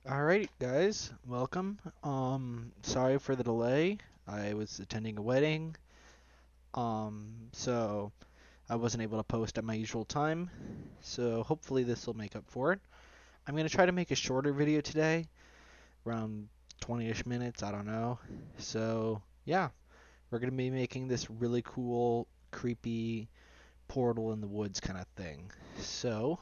Alright, guys, welcome. Sorry for the delay. I was attending a wedding, so I wasn't able to post at my usual time. So hopefully this will make up for it. I'm gonna try to make a shorter video today, around 20-ish minutes, I don't know. So yeah, we're gonna be making this really cool, creepy portal in the woods kind of thing. So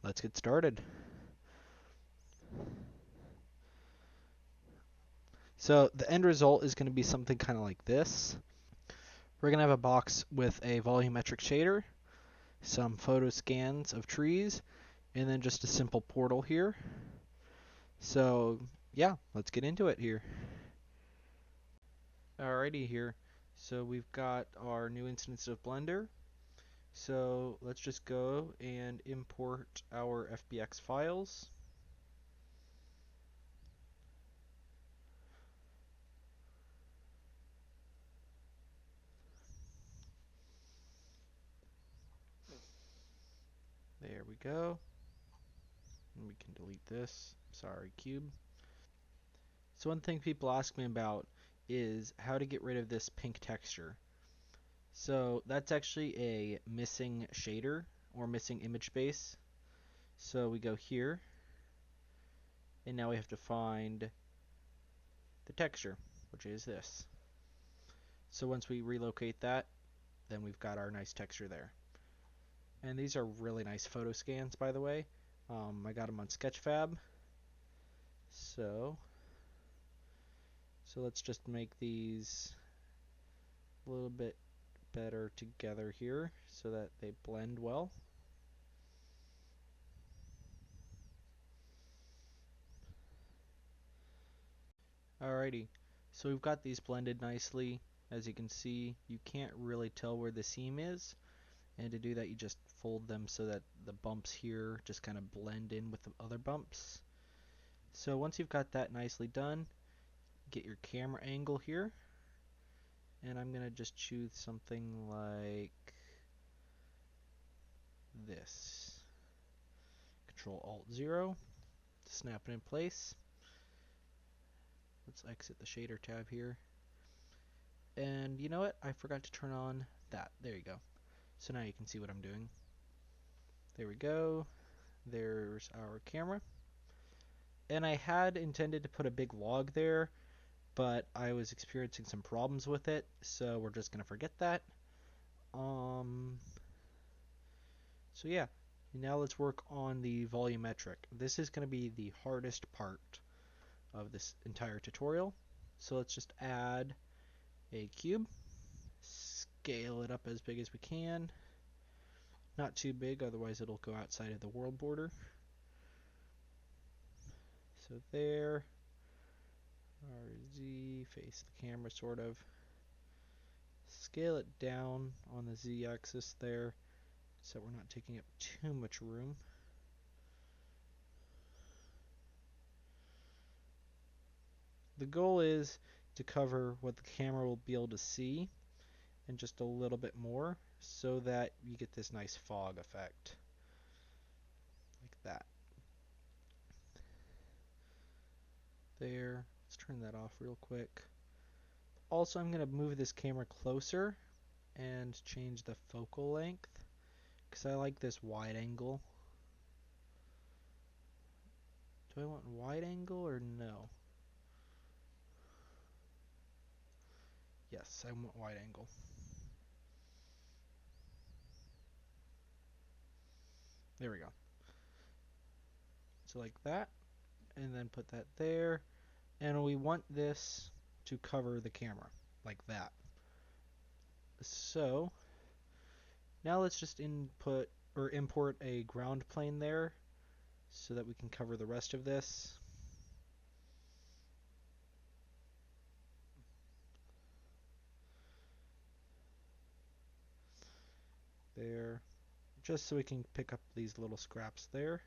let's get started. So the end result is gonna be something kind of like this. We're going to have a box with a volumetric shader, some photo scans of trees, and then just a simple portal here. So yeah, let's get into it here. Alrighty here. So we've got our new instance of Blender. So let's just go and import our FBX files. There we go. And we can delete this. Sorry, cube. So one thing people ask me about is how to get rid of this pink texture. So that's actually a missing shader or missing image space. So we go here, and now we have to find the texture, which is this. So once we relocate that, then we've got our nice texture there. And these are really nice photo scans, by the way. I got them on Sketchfab. So let's just make these a little bit better together here so that they blend well. Alrighty, so we've got these blended nicely. As you can see, you can't really tell where the seam is, and to do that you just fold them so that the bumps here just kind of blend in with the other bumps. So once you've got that nicely done, get your camera angle here, and I'm going to just choose something like this. Control Alt 0 to snap it in place. Let's exit the shader tab here. And you know what? I forgot to turn on that. There you go. So now you can see what I'm doing. There we go. There's our camera. And I had intended to put a big log there, but I was experiencing some problems with it, so we're just going to forget that. Um, so yeah, now let's work on the volumetric. This is going to be the hardest part of this entire tutorial. So let's just add a cube, scale it up as big as we can. Not too big, otherwise it'll go outside of the world border. So there, RZ, face the camera sort of. Scale it down on the Z-axis there so we're not taking up too much room. The goal is to cover what the camera will be able to see and just a little bit more so that you get this nice fog effect like that. There. Let's turn that off real quick. Also, I'm going to move this camera closer and change the focal length because I like this wide angle. Do I want wide angle or no? Yes, I want wide angle. There we go. So like that, and then put that there. And we want this to cover the camera, like that. So now let's just input or import a ground plane there so that we can cover the rest of this. There. Just so we can pick up these little scraps there.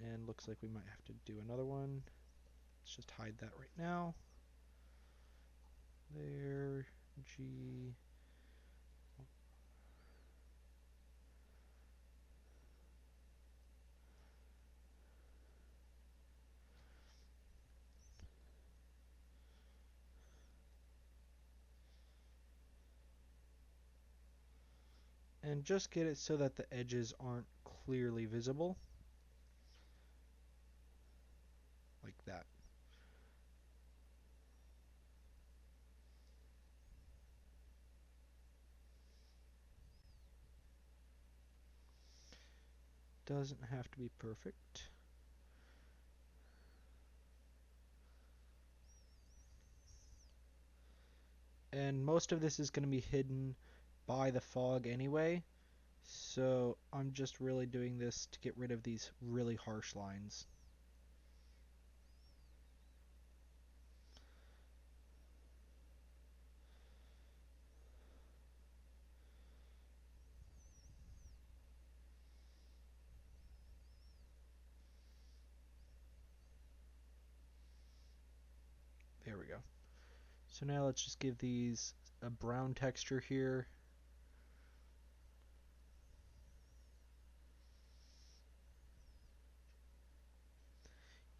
And looks like we might have to do another one. Let's just hide that right now. There. G. And just get it so that the edges aren't clearly visible, like that. Doesn't have to be perfect. And most of this is going to be hidden by the fog anyway, so I'm just really doing this to get rid of these really harsh lines. There we go. So now let's just give these a brown texture here.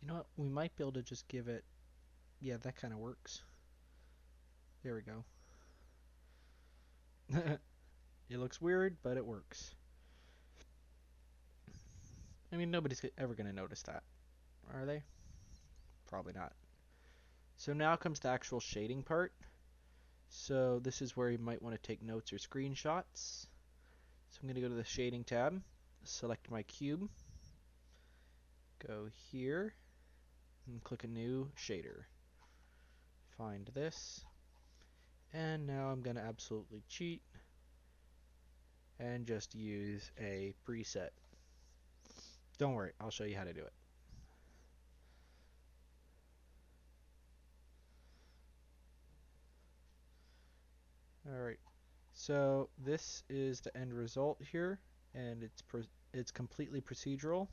You know what? We might be able to just give it... Yeah, that kind of works. There we go. It looks weird, but it works. I mean, nobody's ever going to notice that, are they? Probably not. So now comes the actual shading part. So this is where you might want to take notes or screenshots. So I'm going to go to the shading tab, select my cube, go here, and click a new shader. Find this, and now I'm going to absolutely cheat and just use a preset. Don't worry, I'll show you how to do it. Alright, so this is the end result here, and it's completely procedural.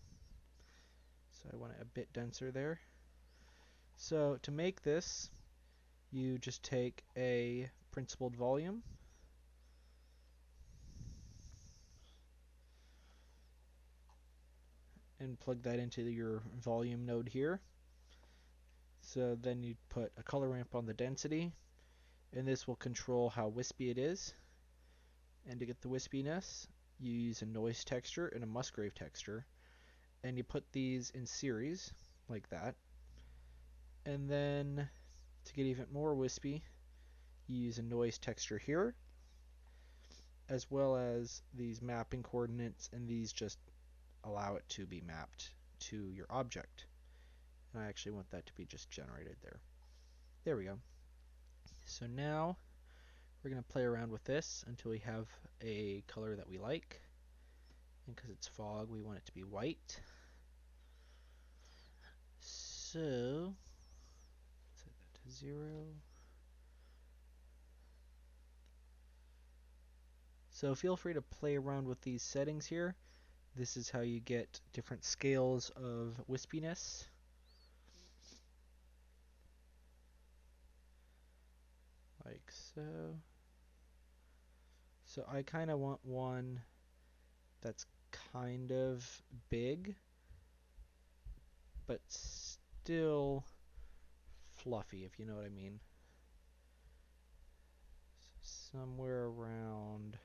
So I want it a bit denser there. So to make this, you just take a principled volume, and plug that into your volume node here. So then you put a color ramp on the density, and this will control how wispy it is. And to get the wispiness, you use a noise texture and a Musgrave texture, and you put these in series like that. And then to get even more wispy, you use a noise texture here, as well as these mapping coordinates, and these just allow it to be mapped to your object. And I actually want that to be just generated there. There we go. So now we're going to play around with this until we have a color that we like. And because it's fog, we want it to be white. So set that to 0. So feel free to play around with these settings here. This is how you get different scales of wispiness. Like so. So I kind of want one that's kind of big, but still fluffy, if you know what I mean. So somewhere around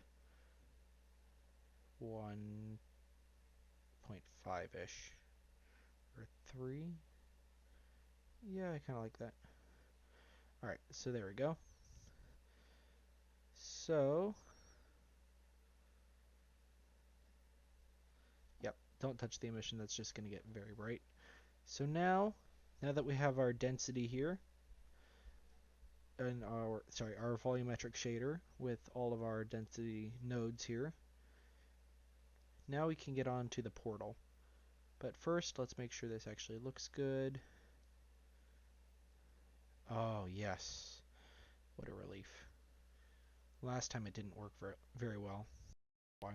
1.5-ish or 3. Yeah, I kind of like that. Alright, so there we go. So, yep, don't touch the emission, that's just going to get very bright. So now that we have our density here, and our volumetric shader with all of our density nodes here, now we can get on to the portal. But first, let's make sure this actually looks good. Oh, yes. What a relief. Last time it didn't work very well. Why?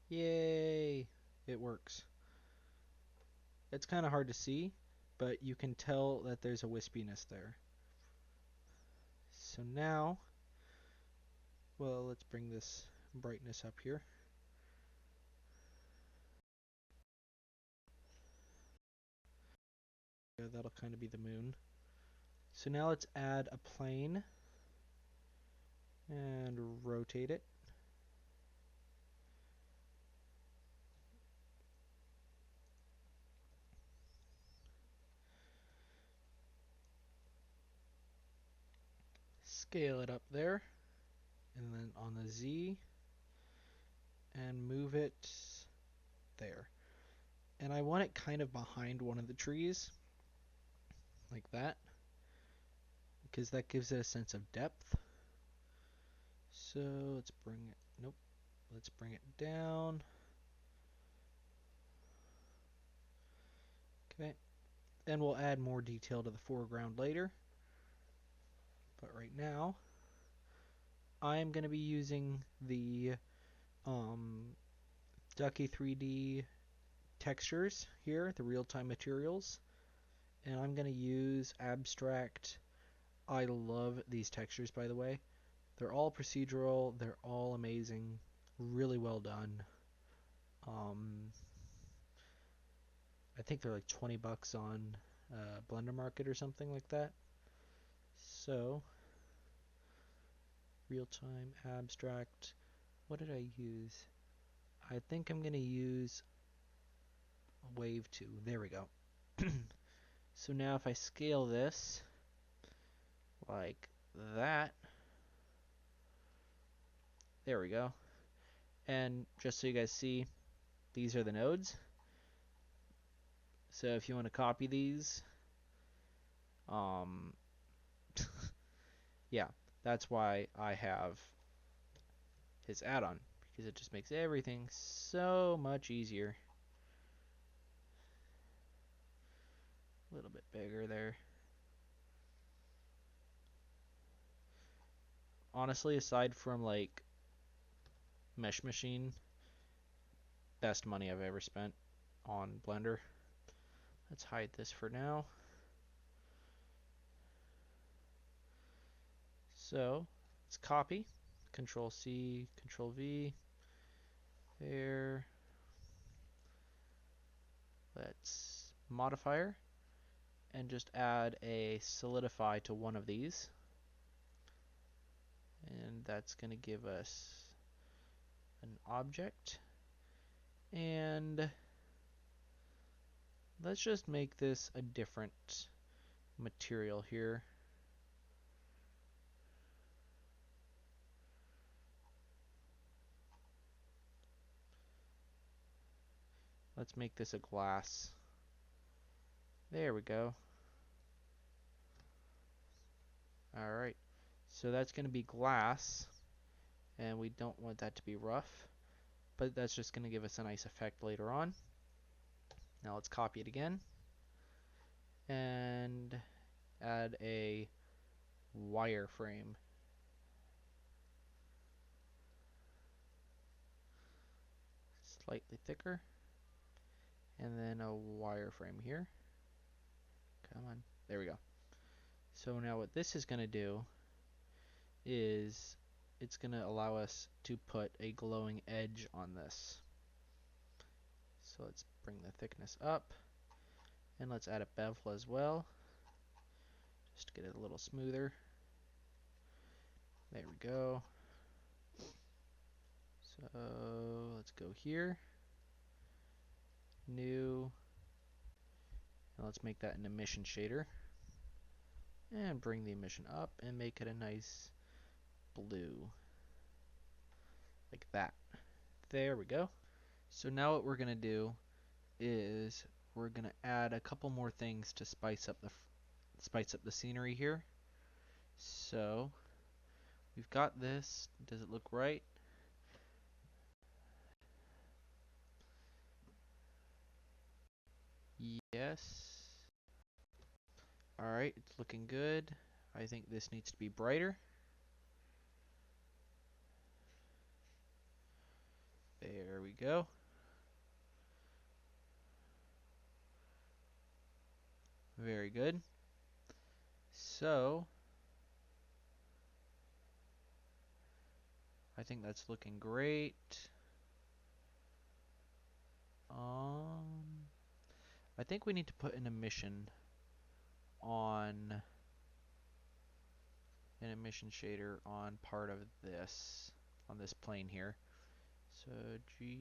Yay! It works. It's kind of hard to see, but you can tell that there's a wispiness there. So now, well, let's bring this brightness up here. Yeah, that'll kind of be the moon. So now let's add a plane and rotate it. Scale it up there, and then on the Z, and move it there. And I want it kind of behind one of the trees, like that, because that gives it a sense of depth. So let's bring it, nope, let's bring it down. Okay, then we'll add more detail to the foreground later. But right now, I'm going to be using the Ducky 3D textures here, the real-time materials, and I'm going to use abstract. I love these textures, by the way. They're all procedural, they're all amazing, really well done. I think they're like 20 bucks on Blender Market or something like that. So, real-time abstract. What did I use? I think I'm going to use Wave 2. There we go. So now if I scale this like that, there we go. And just so you guys see, these are the nodes. So if you want to copy these, yeah, that's why I have his add-on, because it just makes everything so much easier. A little bit bigger there. Honestly, aside from like Mesh Machine, best money I've ever spent on Blender. Let's hide this for now. So let's copy, Control C, Control V, there. Let's modifier and just add a solidify to one of these. And that's going to give us an object. And let's just make this a different material here. Let's make this a glass. There we go. Alright, so that's going to be glass, and we don't want that to be rough, but that's just going to give us a nice effect later on. Now let's copy it again, and add a wireframe. Slightly thicker, and then a wireframe here. Come on, there we go. So now what this is going to do is it's going to allow us to put a glowing edge on this. So let's bring the thickness up, and let's add a bevel as well, just to get it a little smoother. There we go. So let's go here, new, and let's make that an emission shader, and bring the emission up and make it a nice blue, like that. There we go. So now what we're gonna do is we're gonna add a couple more things to spice up the scenery here. So we've got this. Does it look right? Yes. Alright, it's looking good. I think this needs to be brighter. There we go. Very good. So I think that's looking great. I think we need to put an emission on an emission shader on part of this, on this plane here. So G,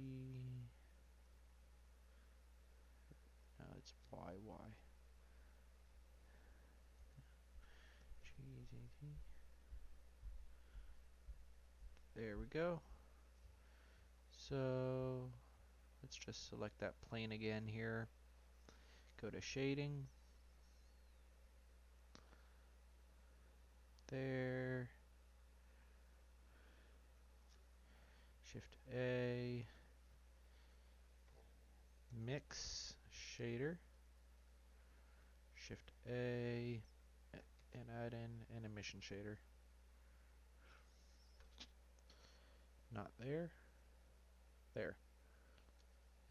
no, it's YY. GZT. There we go. So let's just select that plane again here. Go to shading. There. Shift A. Mix shader. Shift A. And add in an emission shader. Not there. There.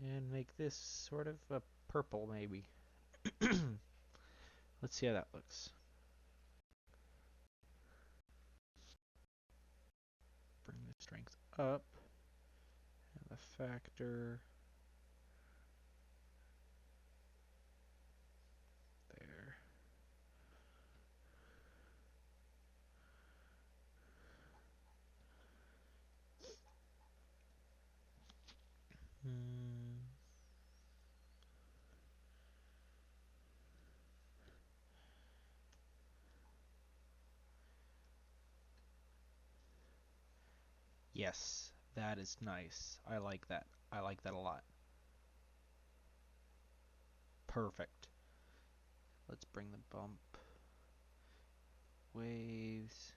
And make this sort of a purple maybe. Let's see how that looks. Bring the strength up. And the factor. There. Yes, that is nice. I like that. I like that a lot. Perfect. Let's bring the bump. Waves.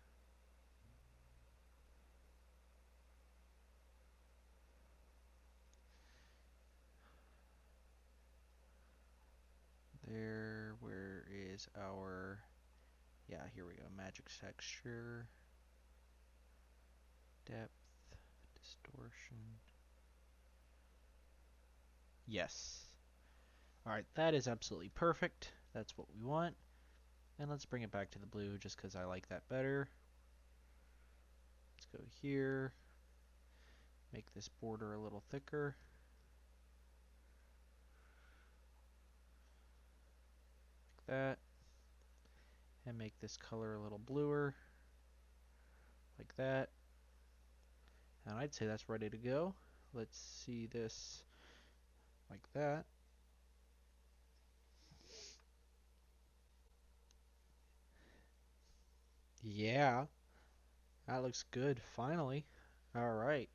There, where is our, yeah, here we go, magic texture, depth, distortion. Yes. Alright, that is absolutely perfect. That's what we want. And let's bring it back to the blue just because I like that better. Let's go here. Make this border a little thicker. Like that. And make this color a little bluer. Like that. And I'd say that's ready to go. Let's see this like that. Yeah, that looks good, finally. Alright.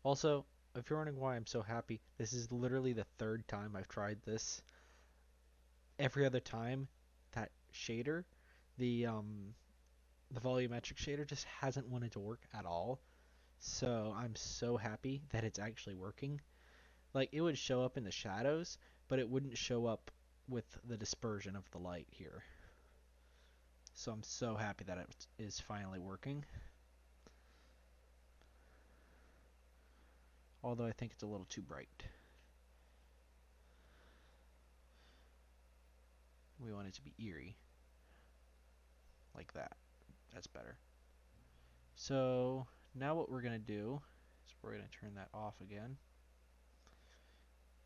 Also, if you're wondering why I'm so happy, this is literally the third time I've tried this. Every other time, that shader, the the volumetric shader just hasn't wanted to work at all. So I'm so happy that it's actually working. Like, it would show up in the shadows, but it wouldn't show up with the dispersion of the light here. So I'm so happy that it is finally working. Although I think it's a little too bright. We want it to be eerie. Like that. That's better. So now what we're going to do is we're going to turn that off again.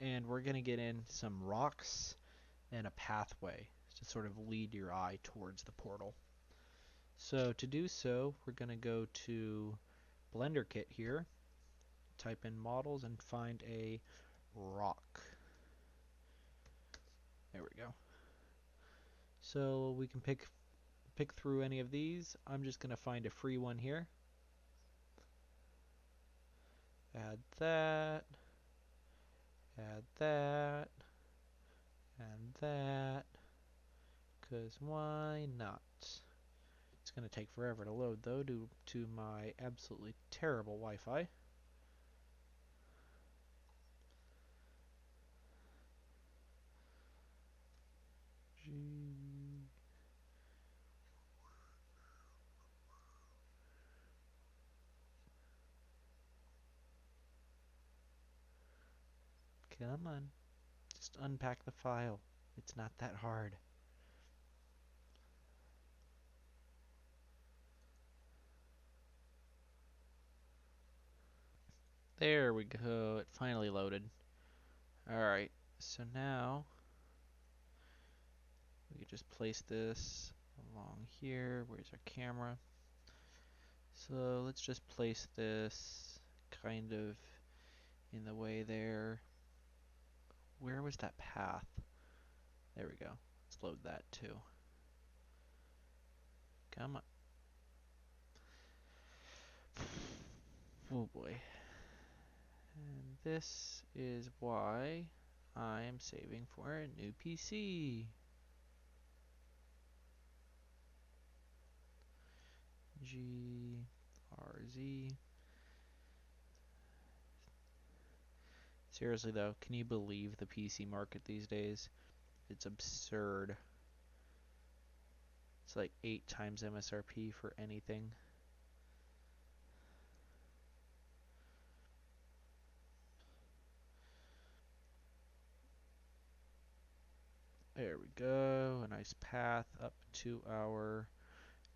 And we're going to get in some rocks and a pathway to sort of lead your eye towards the portal. So to do so, we're going to go to Blender Kit here, type in models and find a rock. There we go. So we can pick through any of these. I'm just going to find a free one here. Add that. Add that. And that. Because why not? It's going to take forever to load though due to my absolutely terrible Wi-Fi. Come on. Just unpack the file. It's not that hard. There we go. It finally loaded. Alright, so now we can just place this along here. Where's our camera? So let's just place this kind of in the way there. Where was that path? There we go. Let's load that too. Come on. Oh boy. And this is why I am saving for a new PC. GRZ. Seriously though, can you believe the PC market these days? It's absurd. It's like 8 times MSRP for anything. There we go. A nice path up to our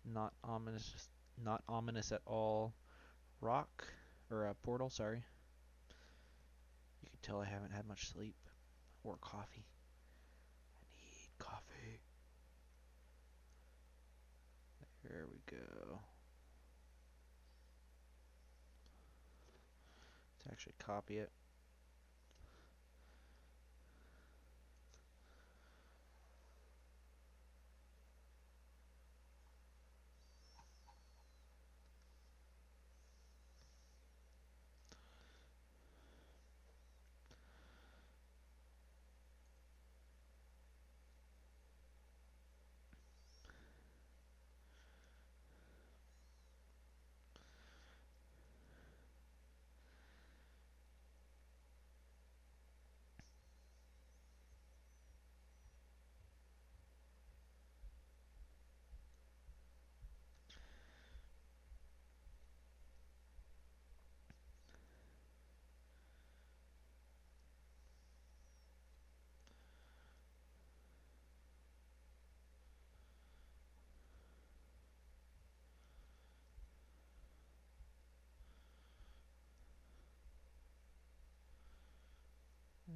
not ominous at all rock or portal, sorry. You can tell I haven't had much sleep or coffee. I need coffee. There we go. Let's actually copy it.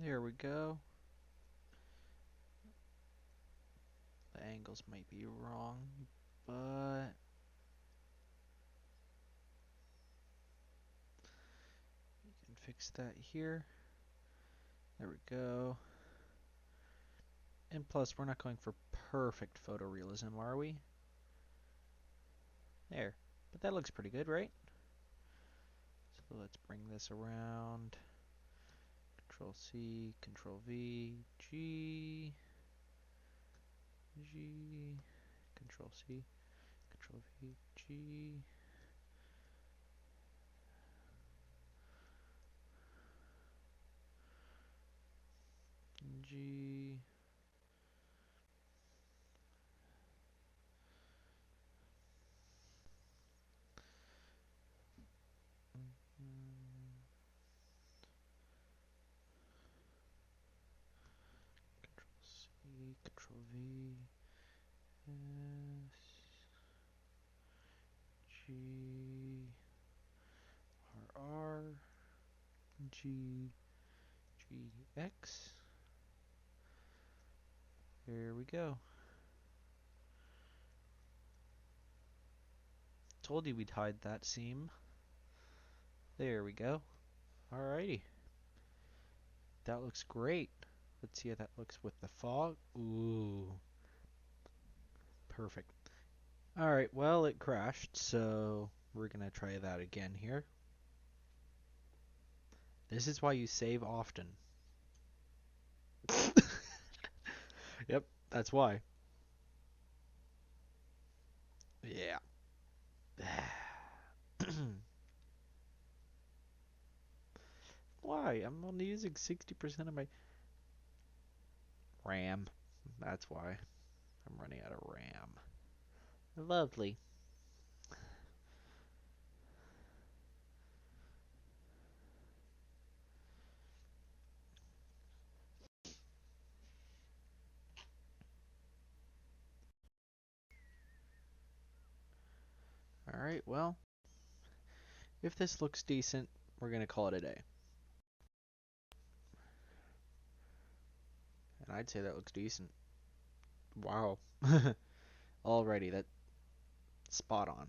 There we go. The angles might be wrong, but you can fix that here. There we go. And plus, we're not going for perfect photorealism, are we? There. But that looks pretty good, right? So let's bring this around. Control C, Control V, G, G, Control C, Control V, G. G. Control C, Control V, S, G, R, G, G, X. There we go. Told you we'd hide that seam. There we go. Alrighty. That looks great. Let's see how that looks with the fog. Ooh. Perfect. Alright, well, it crashed, so we're gonna try that again here. This is why you save often. Yep, that's why. Yeah. Why? I'm only using 60% of my RAM. That's why. I'm running out of RAM. Lovely. Alright, well, if this looks decent, we're going to call it a day. And I'd say that looks decent. Wow. Alrighty, that's spot on.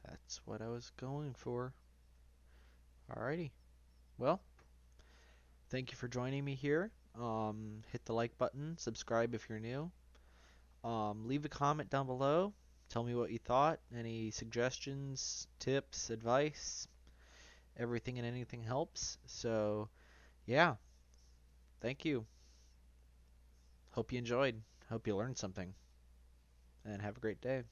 That's what I was going for. Alrighty. Well, thank you for joining me here. Hit the like button, subscribe if you're new. Leave a comment down below. Tell me what you thought. Any suggestions, tips, advice. Everything and anything helps. So, yeah, thank you. Hope you enjoyed. Hope you learned something. And have a great day.